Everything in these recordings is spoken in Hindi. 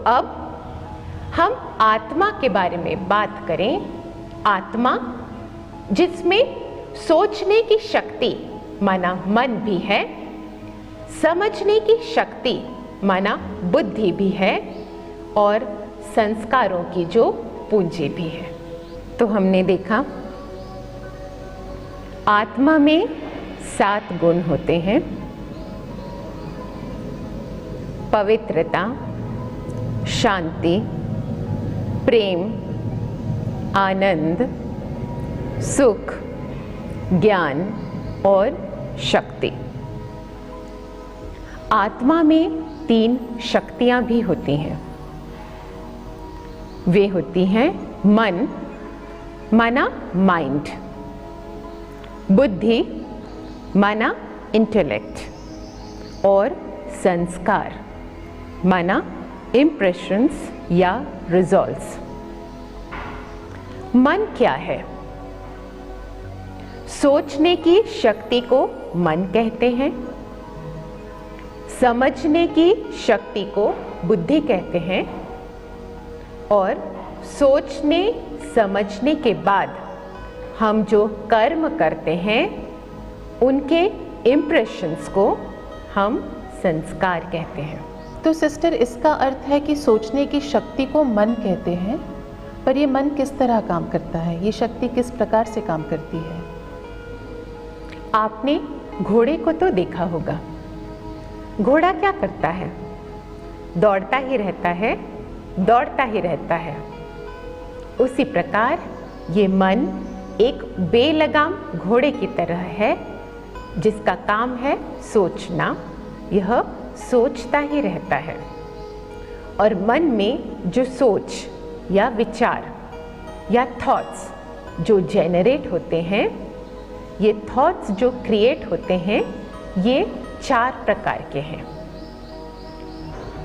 अब हम आत्मा के बारे में बात करें। आत्मा जिसमें सोचने की शक्ति माना मन भी है, समझने की शक्ति माना बुद्धि भी है और संस्कारों की जो पूंजी भी है। तो हमने देखा आत्मा में 7 गुण होते हैं। पवित्रता, शांति, प्रेम, आनंद, सुख, ज्ञान और शक्ति। आत्मा में 3 शक्तियां भी होती हैं। वे होती हैं मन माना माइंड, बुद्धि माना इंटेलेक्ट और संस्कार माना इम्प्रेशंस या रिजॉल्व्स। मन क्या है? सोचने की शक्ति को मन कहते हैं, समझने की शक्ति को बुद्धि कहते हैं और सोचने समझने के बाद हम जो कर्म करते हैं उनके इम्प्रेशंस को हम संस्कार कहते हैं। तो सिस्टर, इसका अर्थ है कि सोचने की शक्ति को मन कहते हैं, पर ये मन किस तरह काम करता है? ये शक्ति किस प्रकार से काम करती है? आपने घोड़े को तो देखा होगा। घोड़ा क्या करता है? दौड़ता ही रहता है, दौड़ता ही रहता है। उसी प्रकार ये मन एक बेलगाम घोड़े की तरह है जिसका काम है सोचना। यह सोचता ही रहता है और मन में जो सोच या विचार या थॉट्स जो जेनरेट होते हैं, ये थॉट्स जो क्रिएट होते हैं, ये 4 प्रकार के हैं।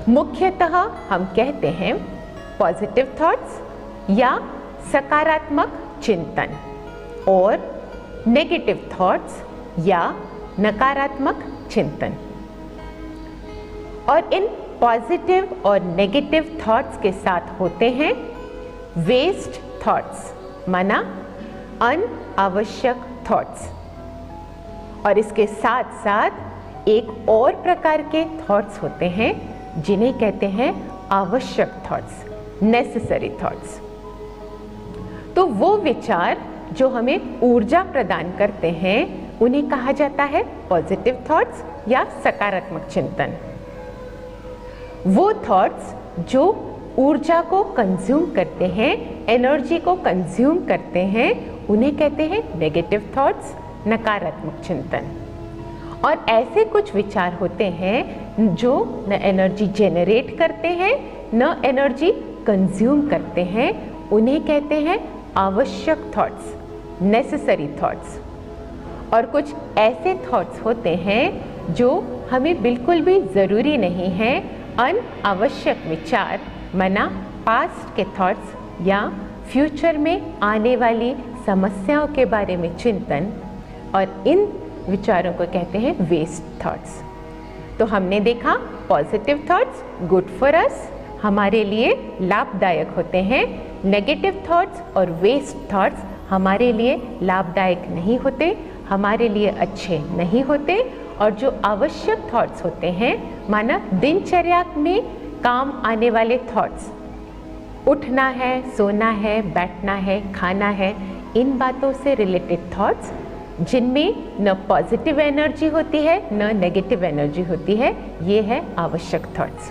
मुख्यतः हम कहते हैं पॉजिटिव थॉट्स या सकारात्मक चिंतन और नेगेटिव थॉट्स या नकारात्मक चिंतन। और इन पॉजिटिव और नेगेटिव थॉट्स के साथ होते हैं वेस्ट थॉट्स माना अनावश्यक थॉट्स। और इसके साथ साथ एक और प्रकार के थॉट्स होते हैं जिन्हें कहते हैं आवश्यक थॉट्स, नेसेसरी थॉट्स। तो वो विचार जो हमें ऊर्जा प्रदान करते हैं उन्हें कहा जाता है पॉजिटिव थॉट्स या सकारात्मक चिंतन। वो थॉट्स जो ऊर्जा को कंज्यूम करते हैं, एनर्जी को कंज्यूम करते हैं, उन्हें कहते हैं नेगेटिव थॉट्स, नकारात्मक चिंतन। और ऐसे कुछ विचार होते हैं जो न एनर्जी जेनरेट करते हैं न एनर्जी कंज्यूम करते हैं, उन्हें कहते हैं आवश्यक थॉट्स, नेसेसरी थॉट्स। और कुछ ऐसे थॉट्स होते हैं जो हमें बिल्कुल भी ज़रूरी नहीं है, अनावश्यक विचार माना पास्ट के थॉट्स या फ्यूचर में आने वाली समस्याओं के बारे में चिंतन, और इन विचारों को कहते हैं वेस्ट थॉट्स। तो हमने देखा positive thoughts good for us, हमारे लिए लाभदायक होते हैं। नेगेटिव थॉट्स और वेस्ट थॉट्स हमारे लिए लाभदायक नहीं होते, हमारे लिए अच्छे नहीं होते। और जो आवश्यक थॉट्स होते हैं माना दिनचर्या में काम आने वाले थॉट्स, उठना है, सोना है, बैठना है, खाना है, इन बातों से रिलेटेड थॉट्स जिनमें न पॉजिटिव एनर्जी होती है न नेगेटिव एनर्जी होती है, ये है आवश्यक थॉट्स।